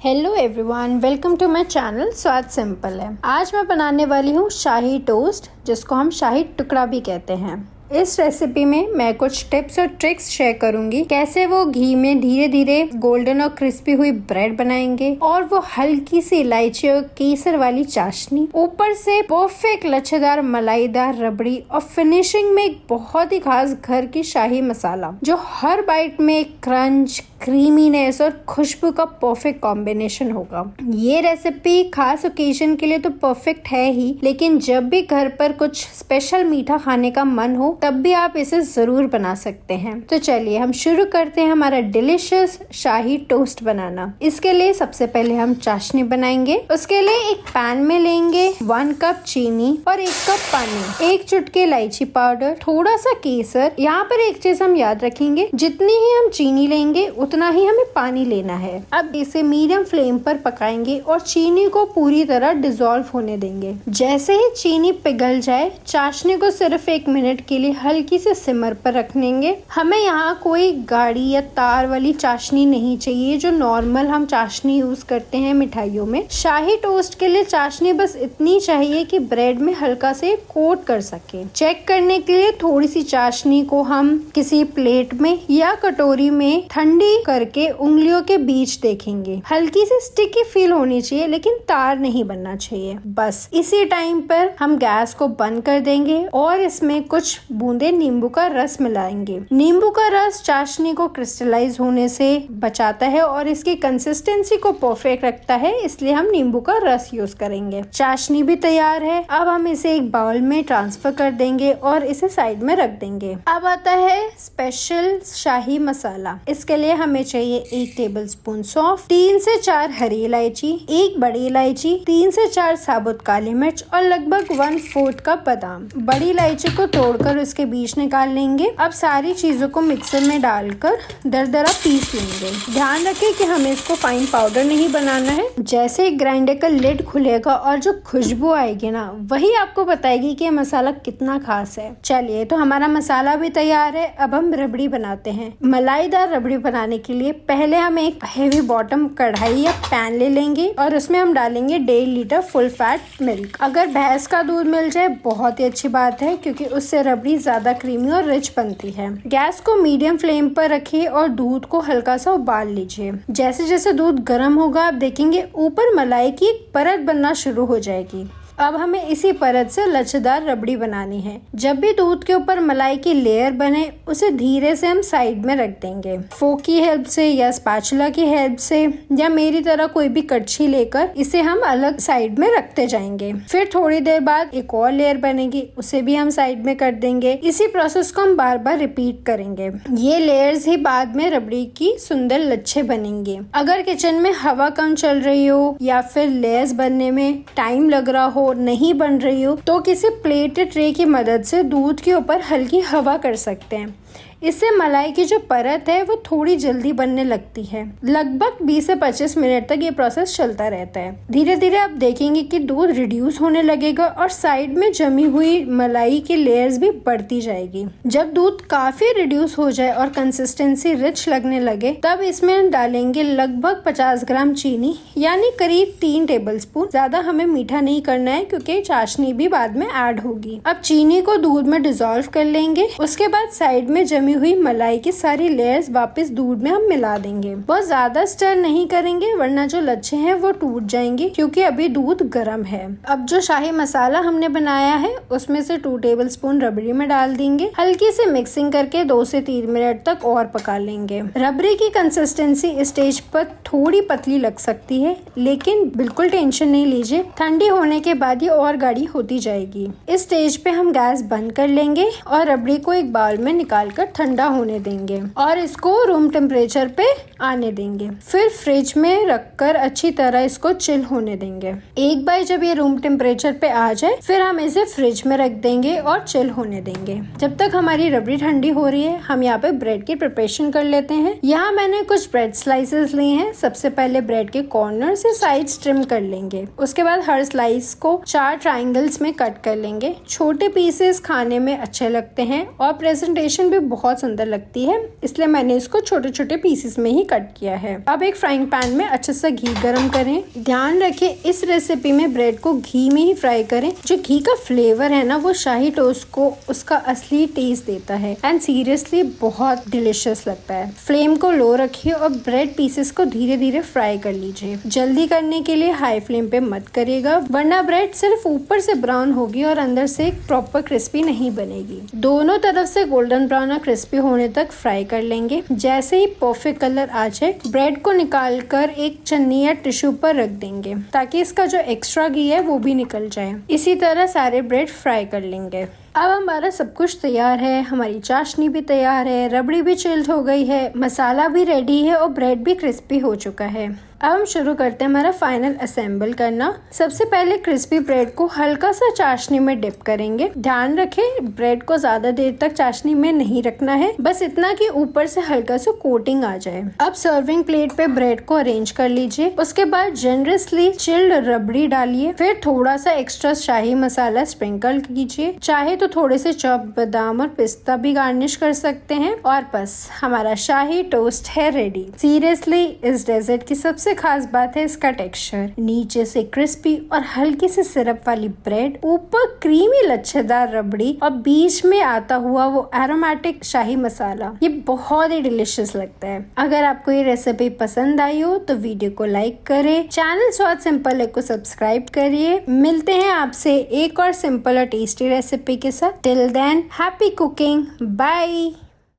Hello everyone, welcome to my channel Swaad simple है। आज मैं बनाने वाली हूँ शाही टोस्ट, जिसको हम शाही टुकड़ा भी कहते हैं। इस रेसिपी में मैं कुछ टिप्स और ट्रिक्स शेयर करूंगी, कैसे वो घी में धीरे धीरे गोल्डन और क्रिस्पी हुई ब्रेड बनाएंगे और वो हल्की सी इलायची और केसर वाली चाशनी, ऊपर से परफेक्ट लच्छेदार मलाईदार रबड़ी और फिनिशिंग में एक बहुत ही खास घर की शाही मसाला, जो हर बाइट में एक क्रंच, क्रीमीनेस और खुशबू का परफेक्ट कॉम्बिनेशन होगा। ये रेसिपी खास ओकेजन के लिए तो परफेक्ट है ही, लेकिन जब भी घर पर कुछ स्पेशल मीठा खाने का मन हो तब भी आप इसे जरूर बना सकते हैं। तो चलिए हम शुरू करते हैं हमारा डिलीशियस शाही टोस्ट बनाना। इसके लिए सबसे पहले हम चाशनी बनाएंगे। उसके लिए एक पैन में लेंगे 1 कप चीनी और 1 कप पानी, 1 चुटकी इलायची पाउडर, थोड़ा सा केसर। यहाँ पर एक चीज हम याद रखेंगे, जितनी ही हम चीनी लेंगे उतना ही हमें पानी लेना है। अब इसे मीडियम फ्लेम पर पकाएंगे और चीनी को पूरी तरह डिसॉल्व होने देंगे। जैसे ही चीनी पिघल जाए, चाशनी को सिर्फ 1 मिनट के लिए हल्की से सिमर पर रख लेंगे। हमें यहाँ कोई गाढ़ी या तार वाली चाशनी नहीं चाहिए, जो नॉर्मल हम चाशनी यूज करते हैं मिठाइयों में। शाही टोस्ट के लिए चाशनी बस इतनी चाहिए कि ब्रेड में हल्का से कोट कर सके। चेक करने के लिए थोड़ी सी चाशनी को हम किसी प्लेट में या कटोरी में ठंडी करके उंगलियों के बीच देखेंगे। हल्की सी स्टिकी फील होनी चाहिए, लेकिन तार नहीं बनना चाहिए। बस इसी टाइम पर हम गैस को बंद कर देंगे और इसमें कुछ बूंदे नींबू का रस मिलाएंगे। नींबू का रस चाशनी को क्रिस्टलाइज होने से बचाता है और इसकी कंसिस्टेंसी को परफेक्ट रखता है, इसलिए हम नींबू का रस यूज करेंगे। चाशनी भी तैयार है। अब हम इसे एक बाउल में ट्रांसफर कर देंगे और इसे साइड में रख देंगे। अब आता है स्पेशल शाही मसाला। इसके लिए हमें चाहिए 1 टेबलस्पून सौंफ, 3 से 4 हरी इलायची, 1 बड़ी इलायची, 3 से 4 साबुत काली मिर्च और लगभग 1/4 कप बादाम। बड़ी इलायची को तोड़कर उसके बीज निकाल लेंगे। अब सारी चीजों को मिक्सर में डालकर दरदरा पीस लेंगे। ध्यान रखें कि हमें इसको फाइन पाउडर नहीं बनाना है। जैसे ग्राइंडर का लिड खुलेगा और जो खुशबू आएगी ना, वही आपको बताएगी कि ये मसाला कितना खास है। चलिए, तो हमारा मसाला भी तैयार है। अब हम रबड़ी बनाते हैं। मलाईदार रबड़ी बनाने के लिए पहले हम एक हेवी बॉटम कढ़ाई या पैन ले लेंगे और उसमें हम डालेंगे 1.5 लीटर फुल फैट मिल्क। अगर भैंस का दूध मिल जाए बहुत ही अच्छी बात है, क्योंकि उससे रबड़ी ज्यादा क्रीमी और रिच बनती है। गैस को मीडियम फ्लेम पर रखिए और दूध को हल्का सा उबाल लीजिए। जैसे जैसे दूध गर्म होगा, आप देखेंगे ऊपर मलाई की एक परत बनना शुरू हो जाएगी। अब हमें इसी परत से लच्छेदार रबड़ी बनानी है। जब भी दूध के ऊपर मलाई की लेयर बने, उसे धीरे से हम साइड में रख देंगे। फोक की हेल्प से या स्पैचुला की हेल्प से या मेरी तरह कोई भी कड़छी लेकर इसे हम अलग साइड में रखते जाएंगे। फिर थोड़ी देर बाद एक और लेयर बनेगी, उसे भी हम साइड में कर देंगे। इसी प्रोसेस को हम बार बार रिपीट करेंगे। ये लेयर्स ही बाद में रबड़ी की सुंदर लच्छे बनेंगे। अगर किचन में हवा कम चल रही हो या फिर लेयर्स बनने में टाइम लग रहा हो, नहीं बन रही हो, तो किसी प्लेट ट्रे की मदद से दूध के ऊपर हल्की हवा कर सकते हैं। इससे मलाई की जो परत है वो थोड़ी जल्दी बनने लगती है। लगभग 20 से 25 मिनट तक ये प्रोसेस चलता रहता है। धीरे धीरे आप देखेंगे कि दूध रिड्यूस होने लगेगा और साइड में जमी हुई मलाई की लेयर्स भी बढ़ती जाएगी। जब दूध काफी रिड्यूस हो जाए और कंसिस्टेंसी रिच लगने लगे, तब इसमें डालेंगे लगभग 50 ग्राम चीनी, यानी करीब 3 टेबलस्पून। ज्यादा हमें मीठा नहीं करना है, क्योंकि चाशनी भी बाद में ऐड होगी। अब चीनी को दूध में डिसॉल्व कर लेंगे। उसके बाद साइड में जमी हुई मलाई की सारी लेयर्स वापस दूध में हम मिला देंगे। बहुत ज्यादा स्टर नहीं करेंगे, वरना जो लच्छे हैं वो टूट जाएंगे, क्योंकि अभी दूध गर्म है। अब जो शाही मसाला हमने बनाया है, उसमें से 2 टेबलस्पून रबड़ी में डाल देंगे। हल्की से मिक्सिंग करके 2 से 3 मिनट तक और पका लेंगे। रबड़ी की कंसिस्टेंसी इस स्टेज पर थोड़ी पतली लग सकती है, लेकिन बिल्कुल टेंशन नहीं लीजिए। ठंडी होने के बाद ये और गाढ़ी होती जाएगी। इस स्टेज पे हम गैस बंद कर लेंगे और रबड़ी को एक बाउल में निकाल कर ठंडा होने देंगे और इसको रूम टेम्परेचर पे आने देंगे। फिर फ्रिज में रखकर अच्छी तरह इसको चिल होने देंगे। एक बार जब ये रूम टेम्परेचर पे आ जाए, फिर हम इसे फ्रिज में रख देंगे और चिल होने देंगे। जब तक हमारी रबड़ी ठंडी हो रही है, हम यहाँ पे ब्रेड की प्रिपरेशन कर लेते हैं। यहाँ मैंने कुछ ब्रेड स्लाइसेस लिए हैं। सबसे पहले ब्रेड के कॉर्नर से साइड्स ट्रिम कर लेंगे। उसके बाद हर स्लाइस को 4 ट्राइंगल्स में कट कर लेंगे। छोटे पीसेस खाने में अच्छे लगते हैं और प्रेजेंटेशन भी बहुत बहुत सुंदर लगती है, इसलिए मैंने इसको छोटे छोटे पीसेस में ही कट किया है। अब एक फ्राइंग पैन में अच्छे से घी गरम करें। ध्यान रखें इस रेसिपी में ब्रेड को घी में ही फ्राई करें। जो घी का फ्लेवर है ना, वो शाही टोस्ट को उसका असली टेस्ट देता है एंड सीरियसली बहुत डिलिशियस लगता है। फ्लेम को लो रखिए और ब्रेड पीसेस को धीरे धीरे फ्राई कर लीजिए। जल्दी करने के लिए हाई फ्लेम पे मत करिएगा, वरना ब्रेड सिर्फ ऊपर से ब्राउन होगी और अंदर से प्रॉपर क्रिस्पी नहीं बनेगी। दोनों तरफ से गोल्डन ब्राउन और क्रिस्पी होने तक फ्राई कर लेंगे। जैसे ही परफेक्ट कलर आ जाए, ब्रेड को निकाल कर एक छन्नी या टिश्यू पर रख देंगे ताकि इसका जो एक्स्ट्रा घी है वो भी निकल जाए। इसी तरह सारे ब्रेड फ्राई कर लेंगे। अब हमारा सब कुछ तैयार है, हमारी चाशनी भी तैयार है, रबड़ी भी चिल्ड हो गई है, मसाला भी रेडी है और ब्रेड भी क्रिस्पी हो चुका है। अब हम शुरू करते हैं हमारा फाइनल असेंबल करना। सबसे पहले क्रिस्पी ब्रेड को हल्का सा चाशनी में डिप करेंगे। ध्यान रखें ब्रेड को ज्यादा देर तक चाशनी में नहीं रखना है, बस इतना कि ऊपर से हल्का सा कोटिंग आ जाए। अब सर्विंग प्लेट पे ब्रेड को अरेंज कर लीजिए। उसके बाद जनरसली चिल्ड रबड़ी डालिए, फिर थोड़ा सा एक्स्ट्रा शाही मसाला स्प्रिंकल कीजिए। चाहे तो थोड़े से चॉप्ड बादाम और पिस्ता भी गार्निश कर सकते हैं और बस हमारा शाही टोस्ट है रेडी। सीरियसली इस डेजर्ट की सबसे खास बात है इसका टेक्सचर। नीचे से क्रिस्पी और हल्की सी सिरप वाली ब्रेड, ऊपर क्रीमी लच्छेदार रबड़ी और बीच में आता हुआ वो एरोमेटिक शाही मसाला। ये बहुत ही डिलिशियस लगता है। अगर आपको ये रेसिपी पसंद आई हो तो वीडियो को लाइक करें, चैनल स्वाद सिंपल है को सब्सक्राइब करिए। मिलते हैं आपसे एक और सिंपल और टेस्टी रेसिपी के साथ। Till then happy cooking, bye.